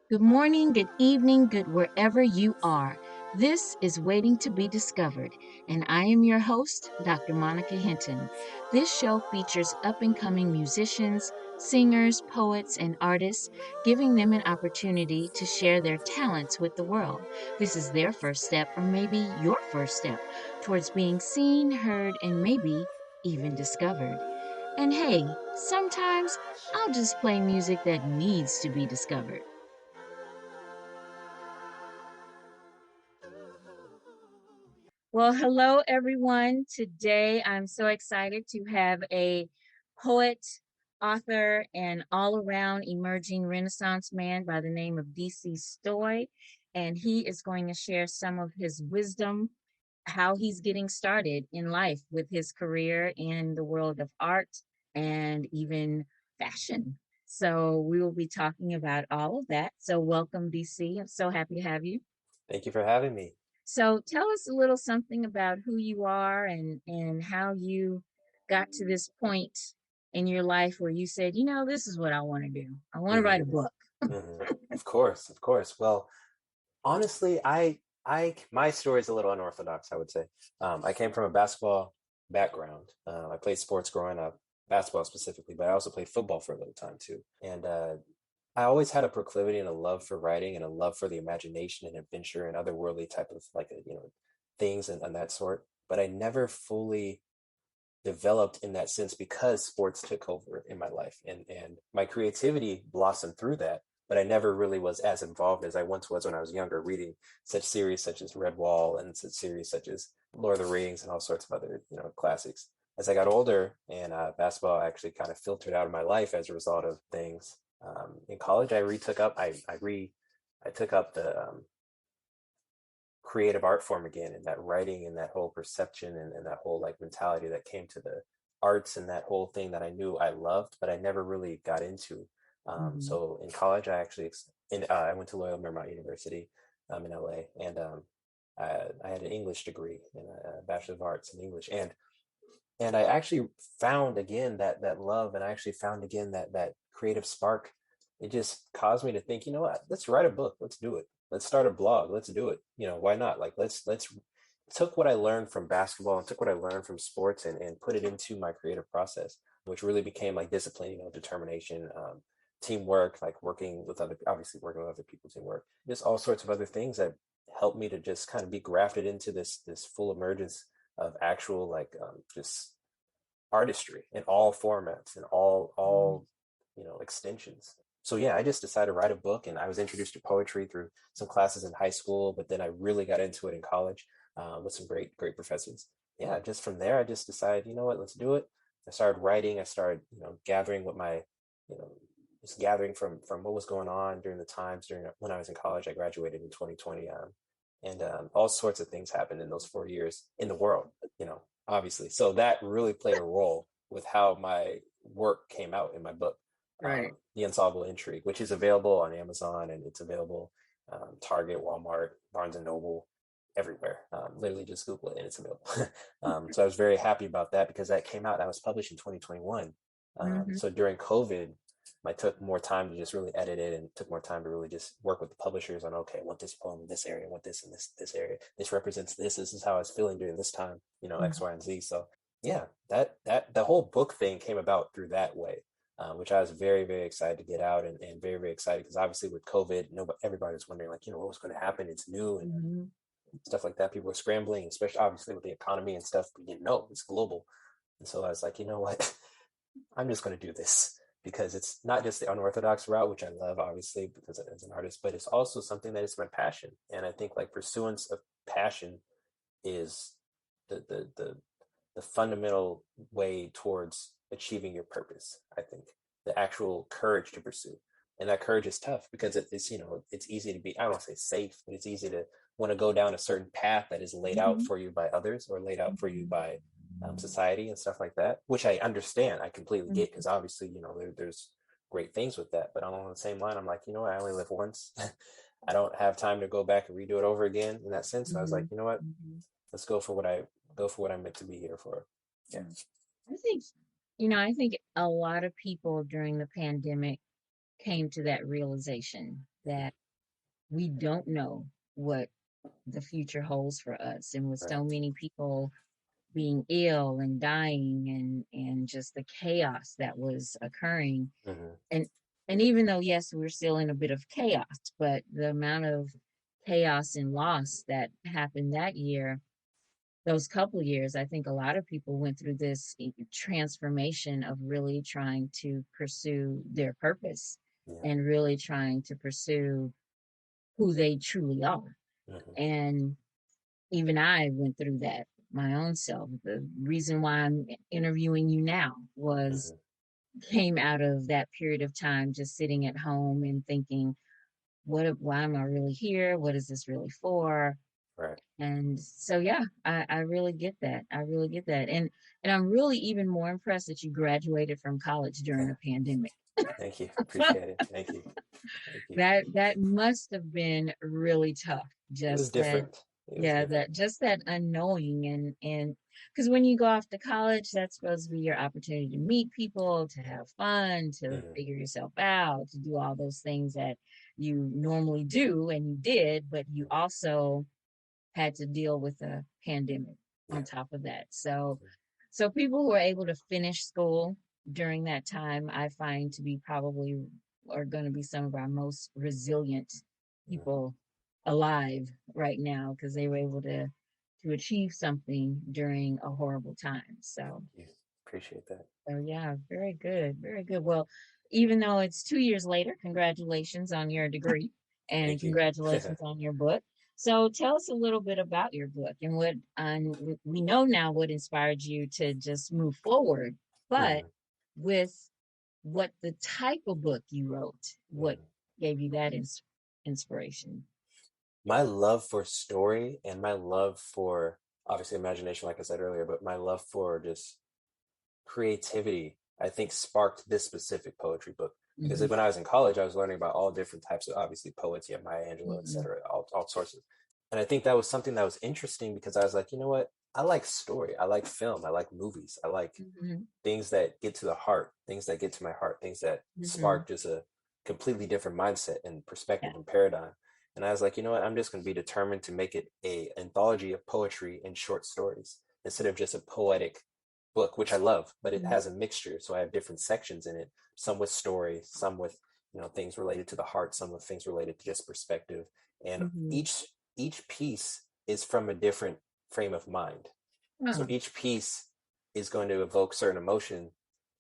Good morning, good evening, good wherever you are. This is Waiting to be Discovered, and I am your host, Dr. Monica Hinton. This show features up and coming musicians, singers, poets, and artists, giving them an opportunity to share their talents with the world. This is their first step, or maybe your first step, towards being seen, heard, and maybe even discovered. And hey, sometimes I'll just play music that needs to be discovered. Well, hello everyone. Today I'm so excited to have a poet, author, and all around emerging Renaissance man by the name of DC Stoy. And he is going to share some of his wisdom, how he's getting started in life with his career in the world of art and even fashion. So we will be talking about all of that. So welcome, DC. I'm so happy to have you. Thank you for having me. So tell us a little something about who you are and how you got to this point in your life where you said, this is what I want to do. I want to write a hmm book. hmm Of course, of course. Well, honestly, my story is a little unorthodox, I would say. I came from a basketball background. I played sports growing up, basketball specifically, but I also played football for a little time too. And I always had a proclivity and a love for writing and a love for the imagination and adventure and otherworldly type of things and that sort. But I never fully developed in that sense because sports took over in my life and my creativity blossomed through that, but I never really was as involved as I once was when I was younger, reading such series such as Redwall and such series such as Lord of the Rings and all sorts of other classics. As I got older and basketball actually kind of filtered out of my life as a result of things. In college I retook up I took up the creative art form again, and that writing and that whole perception and that whole like mentality that came to the arts and that whole thing that I knew I loved but I never really got into. Mhm. So in college I went to Loyola Marymount University in LA, and I had an English degree and a Bachelor of Arts in English, and I actually found again that love, and I actually found again that creative spark. It just caused me to think, you know what, let's write a book, let's do it. Let's start a blog, let's do it. Why not? Like let's took what I learned from basketball and took what I learned from sports and put it into my creative process, which really became like discipline, determination, teamwork, like obviously working with other people, teamwork, just all sorts of other things that helped me to just kind of be grafted into this full emergence of actual like just artistry in all formats and all extensions. So yeah, I just decided to write a book, and I was introduced to poetry through some classes in high school, but then I really got into it in college with some great professors. Yeah, just from there I just decided, you know what, let's do it. I started writing. I started gathering what my you know just gathering from what was going on during the times during when I was in college. I graduated in 2020, and all sorts of things happened in those 4 years in the world, obviously. So that really played a role with how my work came out in my book, Right. The Unsolvable Intrigue, which is available on Amazon, and it's available Target, Walmart, Barnes and Noble, everywhere. Literally just Google it and it's available. So I was very happy about that because that came out. That was published in 2021. Hmm. So during COVID, I took more time to just really edit it, and took more time to really just work with the publishers on, okay, I want this poem in this area, I want this in this area. This represents this. This is how I was feeling during this time, X, Y, and Z. So yeah, that the whole book thing came about through that way, which I was very, very excited to get out, and very, very excited because obviously with COVID, everybody was wondering like, what was going to happen. It's new and Hmm. stuff like that. People were scrambling, especially obviously with the economy and stuff. We didn't know it's global, and so I was like, you know what, I'm just going to do this because it's not just the unorthodox route, which I love, obviously, because as an artist, but it's also something that is my passion. And I think like pursuance of passion is the the the, the fundamental way towards achieving your purpose. I think the actual courage to pursue, and that courage is tough because it's it's easy to be, I don't want to say safe, but it's easy to want to go down a certain path that is laid out Hmm. for you by others or laid out for you by society and stuff like that, which I understand, I completely get, because obviously there's great things with that. But on the same line, I'm like, I only live once. I don't have time to go back and redo it over again in that sense. So I was like, Hmm. you know what, Hmm. let's go for what I'm meant to be here for. Yeah. I think, I think a lot of people during the pandemic came to that realization. that we don't know what the future holds for us. And with Right. so many people being ill and dying and just the chaos that was occurring. Hmm. And even though yes, we're still in a bit of chaos, but the amount of chaos and loss that happened that year, those couple years, I think a lot of people went through this transformation of really trying to pursue their purpose Yeah. and really trying to pursue who they truly are. Hmm. And even I went through that my own self. The reason why I'm interviewing you now was Hmm. came out of that period of time just sitting at home and thinking, why am I really here? What is this really for? Right. And so yeah, I really get that. I really get that. And I'm really even more impressed that you graduated from college during a pandemic. Thank you. Appreciate it. Thank you. Thank you. That must have been really tough. It was Just that, different. It was yeah, different. that just that unknowing and because when you go off to college, that's supposed to be your opportunity to meet people, to have fun, to Hmm. figure yourself out, to do all those things that you normally do and you did, but you also had to deal with a pandemic on Yeah. top of that. So people who are able to finish school during that time, I find to be probably are going to be some of our most resilient Hmm. people alive right now because they were able to achieve something during a horrible time. So Thank you. Appreciate that. so yeah, very good, very good. Well, even though it's 2 years later, congratulations on your degree and Thank you. congratulations on your book. So tell us a little bit about your book and what we know now what inspired you to just move forward, but Hmm. with what the type of book you wrote, what Hmm. gave you that inspiration? My love for story and my love for obviously imagination, like I said earlier, but my love for just creativity, I think sparked this specific poetry book. Because Hmm. when I was in college, I was learning about all different types of obviously poets, you have Maya Angelou, et Hmm. cetera, all sources. And I think that was something that was interesting because I was like, you know what? I like story. I like film. I like movies. I like Hmm. things that get to the heart, things that get to my heart, things that Hmm. spark just a completely different mindset and Yeah. perspective and paradigm. And I was like, you know what? I'm just going to be determined to make it a anthology of poetry and short stories instead of just a poetic book, which I love, but it Hmm. has a mixture. So I have different sections in it, some with story, some with things related to the heart, some with things related to just perspective. And Hmm. each piece is from a different frame of mind. So Oh. each piece is going to evoke certain emotion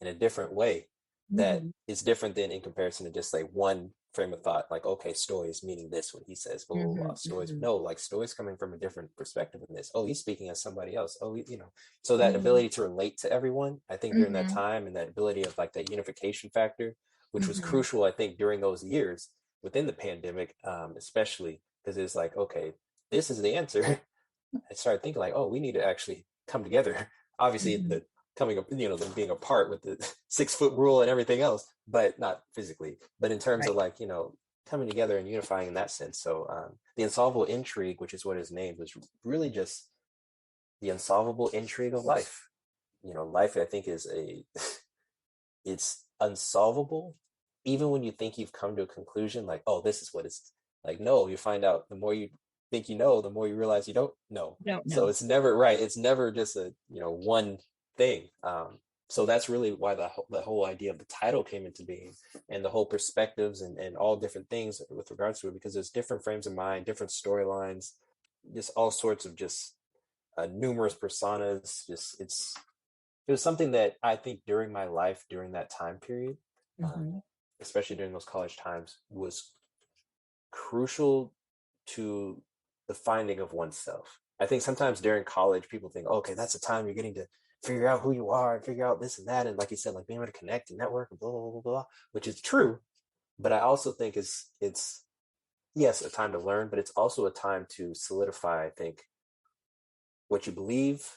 in a different way that Hmm. is different than in comparison to just like one frame of thought, like, okay, Stoy is meaning this when he says blah, blah, Hmm. blah. Stoy's Hmm. no, like Stoy's coming from a different perspective in this. Oh, he's speaking as somebody else. Oh, so that Hmm. ability to relate to everyone, I think during that Hmm. time and that ability of like that unification factor, which was Hmm. crucial, I think, during those years within the pandemic, especially because it's like, okay, this is the answer. I started thinking like, oh, we need to actually come together. Obviously, Hmm. the coming up, them being apart with the 6 foot rule and everything else, but not physically, but in terms of Right. like, coming together and unifying in that sense. So the unsolvable intrigue, which is what is named, was really just the unsolvable intrigue of life. Life I think is it's unsolvable, even when you think you've come to a conclusion, like, oh, this is what it's like. No, you find out the more you think you know, the more you realize you don't know. Don't So know. it's never right. It's never just a one thing. So that's really why the whole idea of the title came into being, and the whole perspectives and all different things with regards to it, because there's different frames of mind, different storylines, just all sorts of just numerous personas. Just it was something that I think during my life, during that time period, um, Hmm. especially during those college times, was crucial to the finding of oneself. I think sometimes during college, people think, okay, that's the time you're getting to figure out who you are and figure out this and that. And like you said, like being able to connect and network and blah, blah, blah, blah, which is true. But I also think it's yes, a time to learn, but it's also a time to solidify, I think, what you believe.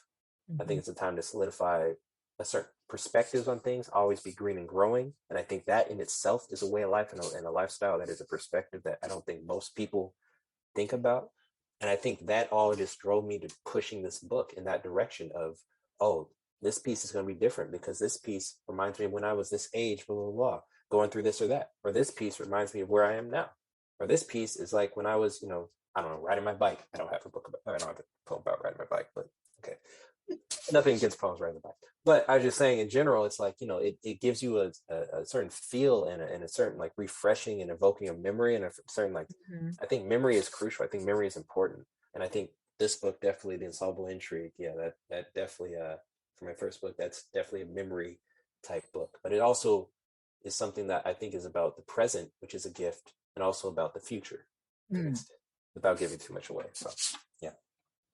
I Hmm. think it's a time to solidify a certain perspectives on things, always be green and growing. And I think that in itself is a way of life and a lifestyle that is a perspective that I don't think most people think about. And I think that all just drove me to pushing this book in that direction of, oh, this piece is going to be different because this piece reminds me of when I was this age, blah, blah, blah, going through this or that. Or this piece reminds me of where I am now. Or this piece is like when I was, I don't know, riding my bike. I don't have a poem about riding my bike, but okay. Nothing against poems riding the bike. But I was just saying in general, it's like, it gives you a certain feel and a certain like refreshing and evoking of memory and a certain like, Mhm. I think memory is crucial. I think memory is important. And I think this book, definitely The Insoluble Intrigue. Yeah, that definitely, for my first book, that's definitely a memory type book. But it also is something that I think is about the present, which is a gift, and also about the future to an Mm. extent, without giving too much away. So, yeah,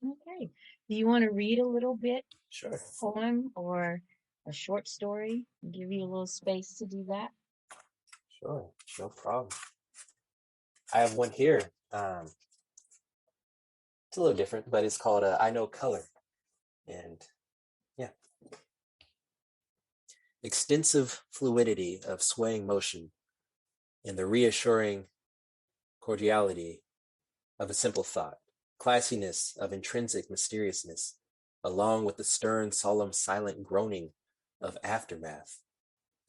Okay. Do you want to read a little bit, sure, poem or a short story? Give you a little space to do that. sure, no problem. I have one here. It's a little different, but it's called I Know Color. And yeah, extensive fluidity of swaying motion and the reassuring cordiality of a simple thought, classiness of intrinsic mysteriousness, along with the stern, solemn, silent groaning of aftermath.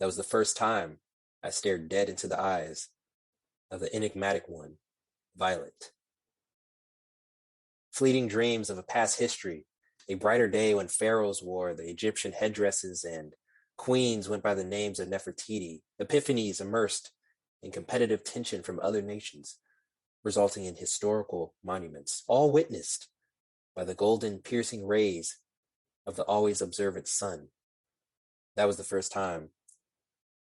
That was the first time I stared dead into the eyes of the enigmatic one, Violet. Fleeting dreams of a past history, a brighter day when pharaohs wore the Egyptian headdresses and queens went by the names of Nefertiti, epiphanies immersed in competitive tension from other nations, resulting in historical monuments, all witnessed by the golden piercing rays of the always observant sun. That was the first time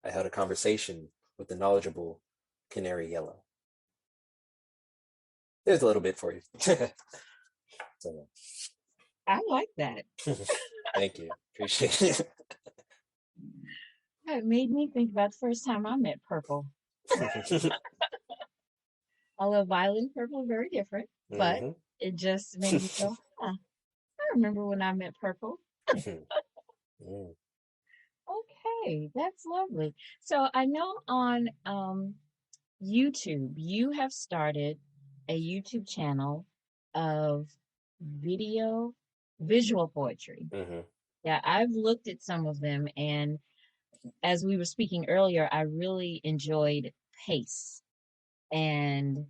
I held a conversation with the knowledgeable Canary Yellow. There's a little bit for you. So, I like that. thank you. Appreciate it. It made me think about the first time I met purple. Although violet and purple are very different, but Hmm. it just made me go, huh, I remember when I met purple. Mm. Okay, that's lovely. So I know on YouTube you have started a YouTube channel of video visual poetry. Hmm. Yeah, I've looked at some of them, and as we were speaking earlier, I really enjoyed pace and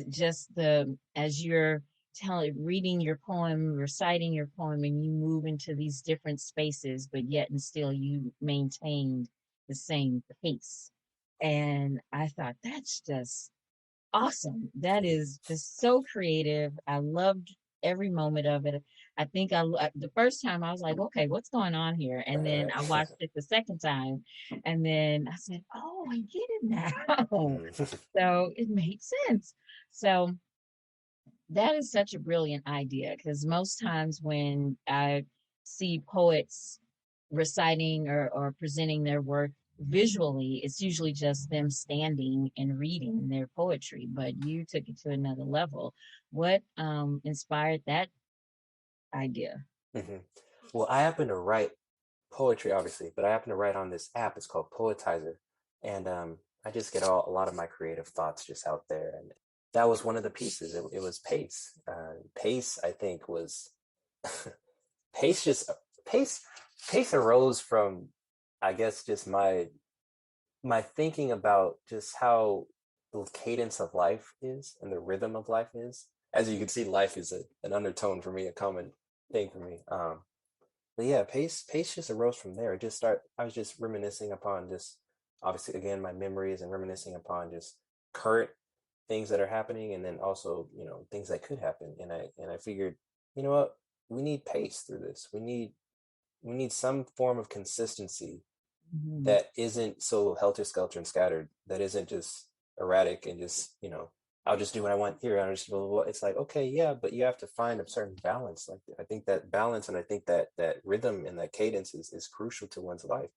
just the as you're telling reading your poem, reciting your poem, and you move into these different spaces, but yet and still you maintained the same pace. And I thought that's just awesome. That is just so creative. I loved every moment of it. I think the first time I was like, okay, what's going on here? And then Right, I right. watched it the second time, and then I said, oh, I get it now. Mm. So it made sense. So that is such a brilliant idea because most times when I see poets reciting or presenting their work visually, it's usually just them standing and reading their poetry, but you took it to another level. What inspired that idea? Hmm. Well, I happen to write poetry, obviously, but I happen to write on this app. It's called Poetizer, and I just get a lot of my creative thoughts just out there. And that was one of the pieces. It was pace. Pace, I think, was pace. Just pace. Pace arose from, I guess, just my thinking about just how the cadence of life is and the rhythm of life is. As you can see, life is an undertone for me, a common thing for me. But yeah, pace just arose from there. I was just reminiscing upon just obviously again my memories and reminiscing upon just current things that are happening and then also, things that could happen. And I figured, you know what, we need pace through this. We need some form of consistency Mhm. that isn't so helter skelter and scattered, that isn't just erratic and just, I'll just do what I want here. I'll just blah, blah, blah. It's like, okay, yeah, but you have to find a certain balance. Like I think that balance and I think that rhythm and that cadence is crucial to one's life.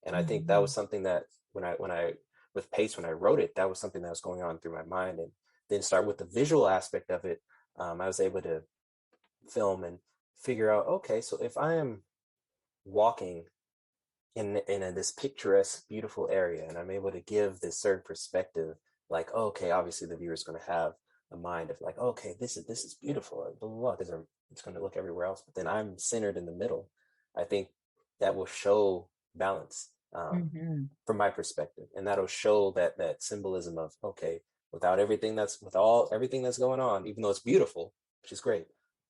And I think that was Mhm. something that when I with pace, when I wrote it, that was something that was going on through my mind. And then start with the visual aspect of it. I was able to film and figure out, okay, so if I am walking this picturesque, beautiful area, and I'm able to give this certain perspective. Like, oh, okay, obviously the viewer is going to have a mind of like, okay, this is beautiful, blah blah blah, because it's going to look everywhere else. But then I'm centered in the middle. I think that will show balance Mhm. from my perspective, and that'll show that symbolism of okay. without everything that's going on, even though it's beautiful, which is great,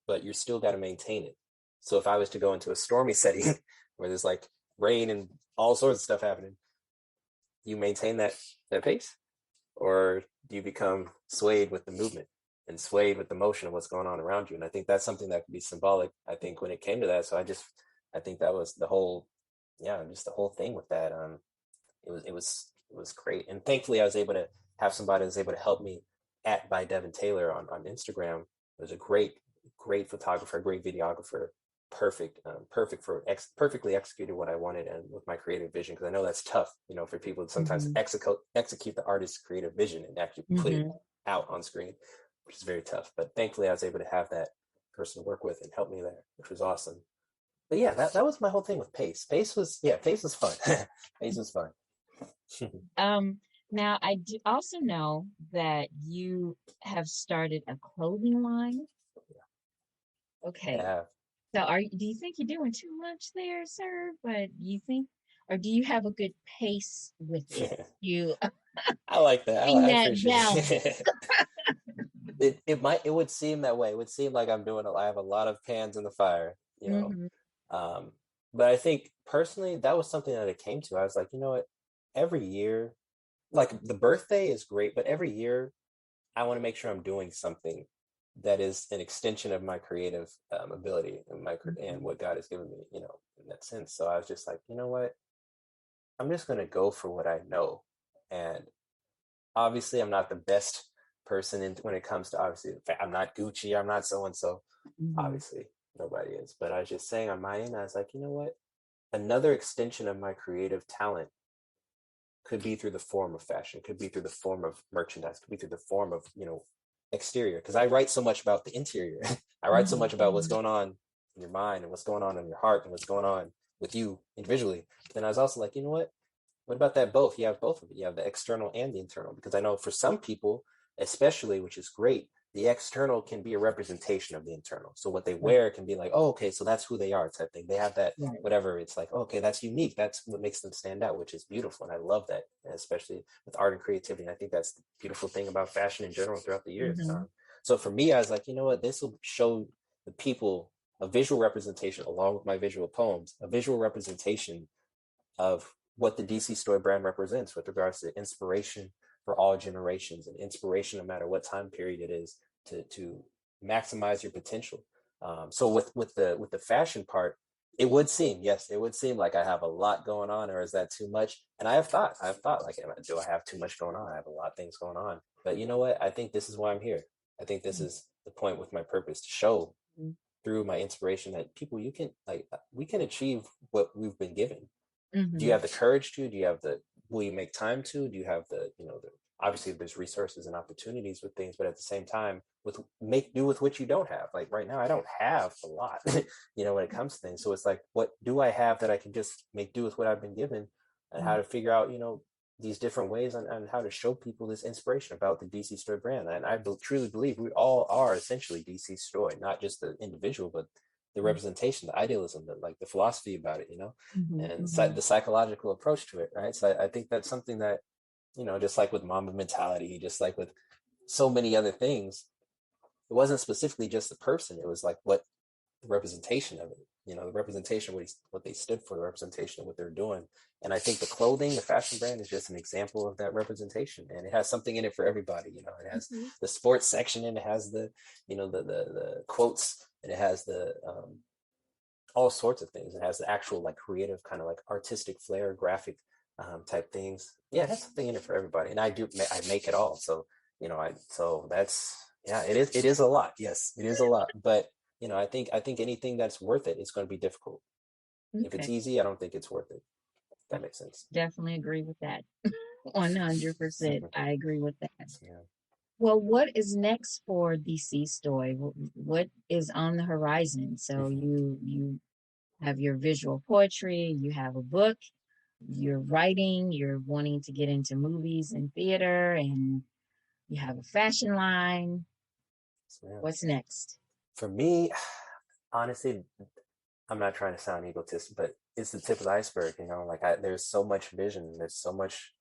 but you're still got to maintain it. So if I was to go into a stormy setting where there's like rain and all sorts of stuff happening, you maintain that pace, or do you become swayed with the movement and swayed with the motion of what's going on around you? And I think that's something that could be symbolic, I think, when it came to that. So I think that was the whole, yeah, just the whole thing with that. It was great. And thankfully I was able to have somebody that was able to help me at by Devin Taylor on Instagram. It was a great photographer, great videographer, perfect for perfectly executed what I wanted and with my creative vision, because I know that's tough, for people to sometimes execute the artist's creative vision and actually put it out on screen, which is very tough. But thankfully I was able to have that person to work with and help me there, which was awesome. But yeah, that was my whole thing with pace. Pace was fun. Pace was fun. Now I do also know that you have started a clothing line. Okay. Yeah. So do you think you're doing too much there, sir? But you think, or do you have a good pace with it? You I like that. bring I that appreciate balance. it. It would seem that way. It would seem like I have a lot of pans in the fire, Mm-hmm. Um, but I think personally that was something that it came to. I was like, you know what? Every year, like the birthday is great, but every year I want to make sure I'm doing something that is an extension of my creative ability and what God has given me, in that sense. So I was just like, you know what? I'm just gonna go for what I know, and obviously I'm not the best person when it comes to, obviously I'm not Gucci, I'm not so and so. Mm-hmm. Obviously nobody is, but I was just saying on my end, I was like, you know what? Another extension of my creative talent could be through the form of fashion, could be through the form of merchandise, could be through the form of, exterior. Because I write so much about the interior. I write so much about what's going on in your mind and what's going on in your heart and what's going on with you individually. But then I was also like, you know what about that both? You have both of it. You have the external and the internal. Because I know for some people, especially, which is great, the external can be a representation of the internal. So what they Right. wear can be like, oh, okay, so that's who they are type thing. They have that, Right. whatever. It's like, okay, that's unique. That's what makes them stand out, which is beautiful. And I love that, especially with art and creativity. And I think that's the beautiful thing about fashion in general throughout the years. Mm-hmm. So for me, I was like, you know what? This will show the people a visual representation along with my visual poems, a visual representation of what the DC Story brand represents with regards to inspiration for all generations and inspiration no matter what time period it is to maximize your potential. So with the fashion part, it would seem like I have a lot going on, or is that too much? And I've thought like, do I have too much going on? I have a lot of things going on, but you know what? I think this is why I'm here. I think this is the point with my purpose, to show through my inspiration that people, you can we can achieve what we've been given. Do you Mm-hmm. have the courage to? Do you have will you make time to? Do you have obviously there's resources and opportunities with things, but at the same time, make do with what you don't have. Like right now, I don't have a lot, when it comes to things. So it's like, what do I have that I can just make do with what I've been given, and how to figure out, these different ways on how to show people this inspiration about the DC Story brand. And I truly believe we all are essentially DC Story, not just the individual, but the representation, the idealism, the philosophy about it, and Mm-hmm. the psychological approach to it, right? So I think that's something that, just like with Mamba mentality, just like with so many other things, it wasn't specifically just the person. It was like what the representation of it, the representation, what they stood for, the representation of what they're doing. And I think the clothing, the fashion brand is just an example of that representation. And it has something in it for everybody. It has Mm-hmm. the sports section, and it has the quotes, and it has the all sorts of things. It has the actual like creative kind of like artistic flair, graphic type things. Yeah, it has something in it for everybody. And I make it all. So, so that's, yeah, it is a lot. Yes, it is a lot. But, I think anything that's worth it is going to be difficult. If it's Okay. easy, I don't think it's worth it. If that makes sense. Definitely agree with that. 100%. I agree with that. Yeah. Well, what is next for DC Story? What is on the horizon? So you have your visual poetry, you have a book, you're writing, you're wanting to get into movies and theater, and you have a fashion line. So, yeah. What's next? For me, honestly, I'm not trying to sound egotistic, but it's the tip of the iceberg. Like there's so much vision, there's so much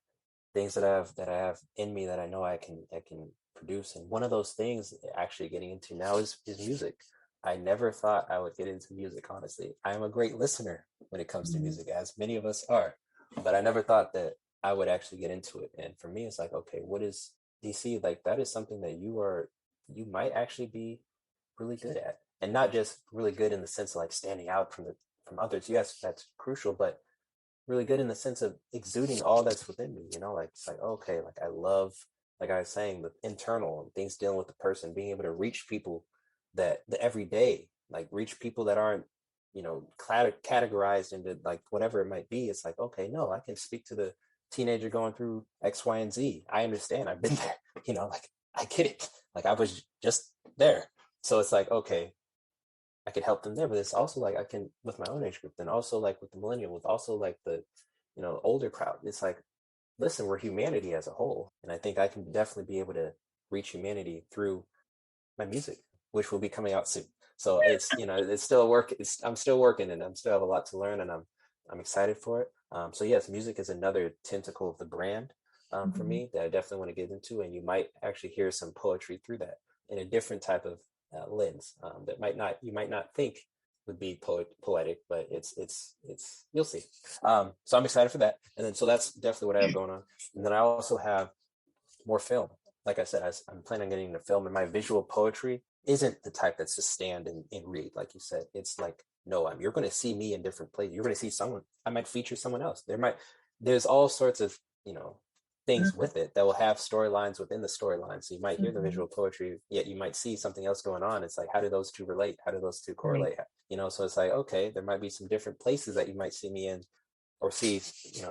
things that I have in me that I know I can produce. And one of those things actually getting into now is music. I never thought I would get into music, honestly. I am a great listener when it comes to Mhm. music, as many of us are, but I never thought that I would actually get into it. And for me, it's like, okay, what is DC? Like that is something that you might actually be really good at. And not just really good in the sense of like standing out from others. Yes, that's crucial, but really good in the sense of exuding all that's within me, like it's like, okay, like I love, like I was saying, the internal and things dealing with the person, being able to reach people that the everyday, like reach people that aren't, categorized into like whatever it might be. It's like, okay, no, I can speak to the teenager going through X, Y, and Z. I understand. I've been there, like I get it. Like I was just there. So it's like, okay, I could help them there, but it's also like I can with my own age group, then also like with the millennial, with also like the, older crowd. It's like, listen, we're humanity as a whole, and I think I can definitely be able to reach humanity through my music, which will be coming out soon. So it's it's still work. I'm still working, and I'm still have a lot to learn, and I'm excited for it. So yes, music is another tentacle of the brand for Mhm. me that I definitely want to get into, and you might actually hear some poetry through that in a different type of lens that you might not think would be poetic, but it's you'll see. So I'm excited for that, and then so that's definitely what I have going on, and then I also have more film. Like I said, I'm planning on getting into film, and my visual poetry isn't the type that's just stand and read, like you said. It's like, no, you're going to see me in different places. You're going to see someone. I might feature someone else. There's all sorts of things with it that will have storylines within the storyline. So you might hear the Mhm. visual poetry, yet you might see something else going on. It's like, how do those two relate? How do those two Right. correlate? So it's like, okay, there might be some different places that you might see me in or see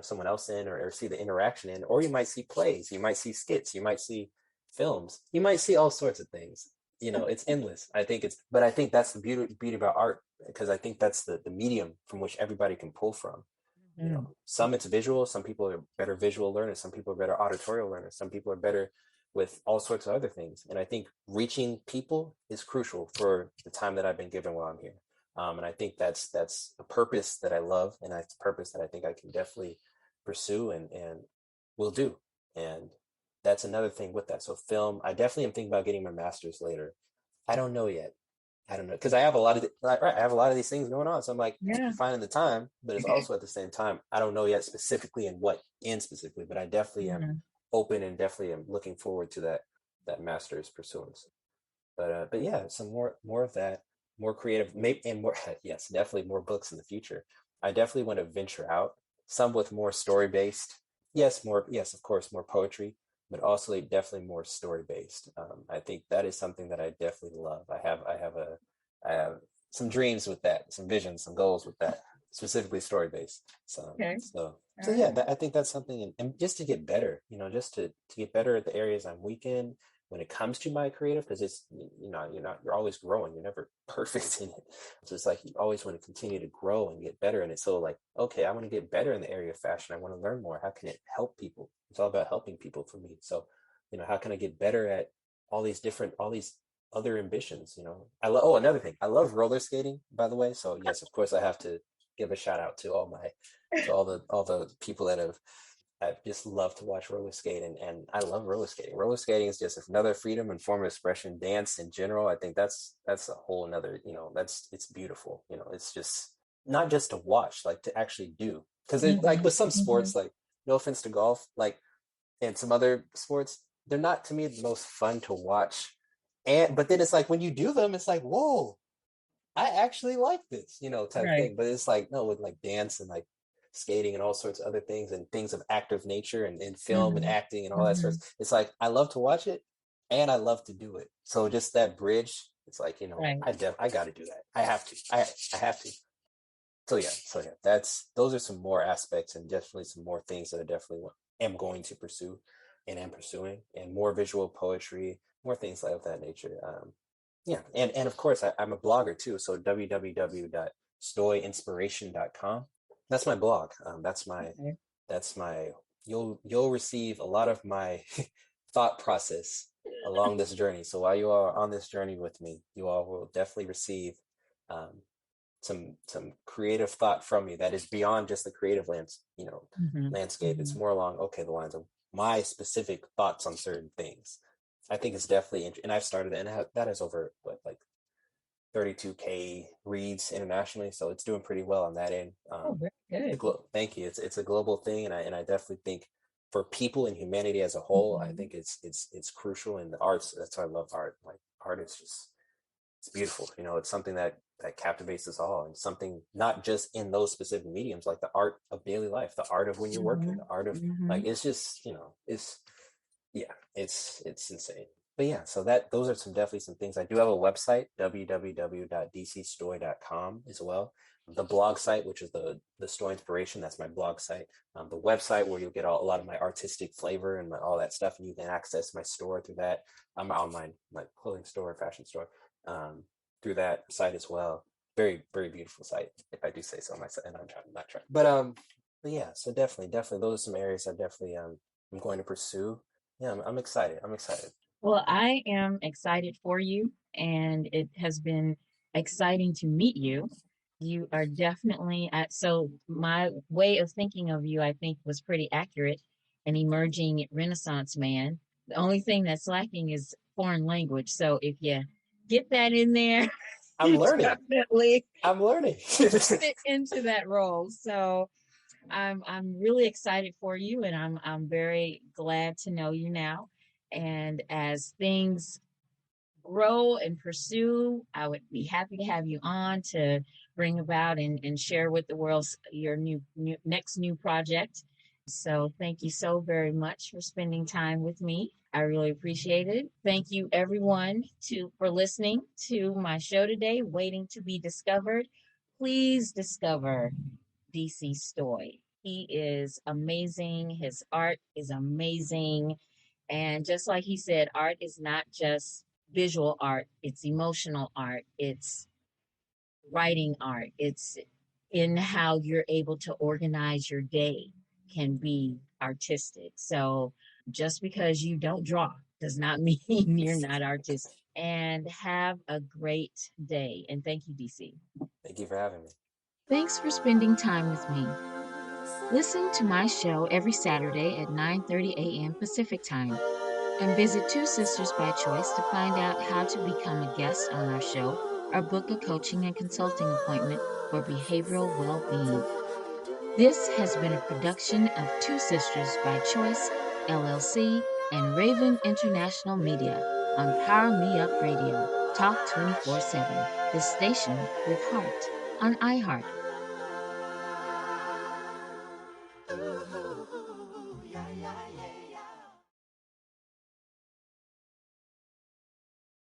someone else in, or see the interaction in, or you might see plays, you might see skits, you might see films, you might see all sorts of things. It's endless. But I think that's the beauty about art, because I think that's the medium from which everybody can pull from. Mhm. Some it's visual, some people are better visual learners, some people are better auditory learners, some people are better with all sorts of other things. And I think reaching people is crucial for the time that I've been given while I'm here. And I think that's a purpose that I love, and that's a purpose that I think I can definitely pursue and will do. And that's another thing with that. So film, I definitely am thinking about getting my master's later. I don't know yet. I don't know, because I have a lot of right, I have a lot of these things going on. So I'm like Yeah. finding the time, but it's also at the same time I don't know yet specifically and what in specifically, but I definitely am Mhm. open and definitely am looking forward to that master's pursuance. But yeah, some more of that, more creative, maybe, and more yes, definitely more books in the future. I definitely want to venture out, some with more story based. Yes, of course, more poetry, but also definitely more story based. I think that is something that I definitely love. I have some dreams with that, some visions, some goals with that, specifically story based. So Okay. so All so yeah, right. I think that's something, and just to get better, just to get better at the areas I'm weak in when it comes to my creative, because it's you're always growing, you're never perfect in it. So it's like you always want to continue to grow and get better in it. So like, okay, I want to get better in the area of fashion, I want to learn more. How can it help people? It's all about helping people for me. So how can I get better at all these other ambitions? I love, oh, another thing, I love roller skating, by the way. So yes, of course, I have to give a shout out to all the people that have. I just love to watch roller skating, and I love roller skating. Roller skating is just another freedom and form of expression. Dance in general, I think that's a whole another. It's beautiful. It's just not just to watch, like to actually do. Because like Mhm. with some Mhm. sports, like no offense to golf, like and some other sports, they're not to me the most fun to watch. And but then it's like when you do them, it's like, whoa, I actually like this, type Right. thing. But it's like, no, with like dance and like skating and all sorts of other things and things of active nature and film and Mhm. acting and all that sort of, Mhm. it's like I love to watch it and I love to do it. So just that bridge, it's like, Right. I got to do that. I have to. I have to. So yeah, those are some more aspects and definitely some more things that I definitely am going to pursue and am pursuing, and more visual poetry, more things like that nature. Yeah, and of course I'm a blogger too. So www.stoyinspiration.com. That's my blog. Okay. That's my you'll receive a lot of my thought process along this journey. So while you are on this journey with me, you all will definitely receive um, some creative thought from me that is beyond just the creative Mhm. landscape. It's Mhm. more along, okay, the lines of my specific thoughts on certain things. I think it's definitely, and I've started it, and that has over what, like 32K reads internationally, so it's doing pretty well on that end. Oh, very good. Thank you. It's a global thing, and I definitely think for people and humanity as a whole, I Mhm. think it's crucial. In the arts, that's why I love art. Like art is just, it's beautiful. You know, it's something that captivates us all, and something not just in those specific mediums, like the art of daily life, the art of when you're working, Mhm. the art of, like, Mhm. it's just, it's, yeah, it's insane. But yeah, so that those are definitely some things. I do have a website, www.dcstory.com, as well. The blog site, which is the Stoy Inspiration, that's my blog site. The website where you'll get a lot of my artistic flavor and all that stuff, and you can access my store through that. My online, my clothing store, fashion store, through that site as well. Very, very beautiful site, if I do say so myself. And I'm not trying, but yeah. So definitely, those are some areas I definitely I'm going to pursue. Yeah, I'm excited. I'm excited. Well, I am excited for you, and it has been exciting to meet you. You are definitely at, so my way of thinking of you, I think, was pretty accurate. An emerging Renaissance man. The only thing that's lacking is foreign language. So if you get that in there, I'm you learning. definitely I'm learning. fit into that role. So I'm really excited for you, and I'm very glad to know you now. And as things grow and pursue, I would be happy to have you on to bring about and share with the world your next new project. So thank you so very much for spending time with me. I really appreciate it. Thank you everyone for listening to my show today, Waiting to be Discovered. Please discover DC Stoy. He is amazing. His art is amazing. And just like he said, art is not just visual art, it's emotional art, it's writing art, it's in how you're able to organize your day can be artistic. So just because you don't draw does not mean you're not artistic. And have a great day. And thank you, DC. Thank you for having me. Thanks for spending time with me. Listen to my show every Saturday at 9:30 a.m. Pacific Time, and visit Two Sisters by Choice to find out how to become a guest on our show or book a coaching and consulting appointment for behavioral well-being. This has been a production of Two Sisters by Choice, LLC, and Raven International Media on Power Me Up Radio, Talk 24/7, the station with heart on iHeart.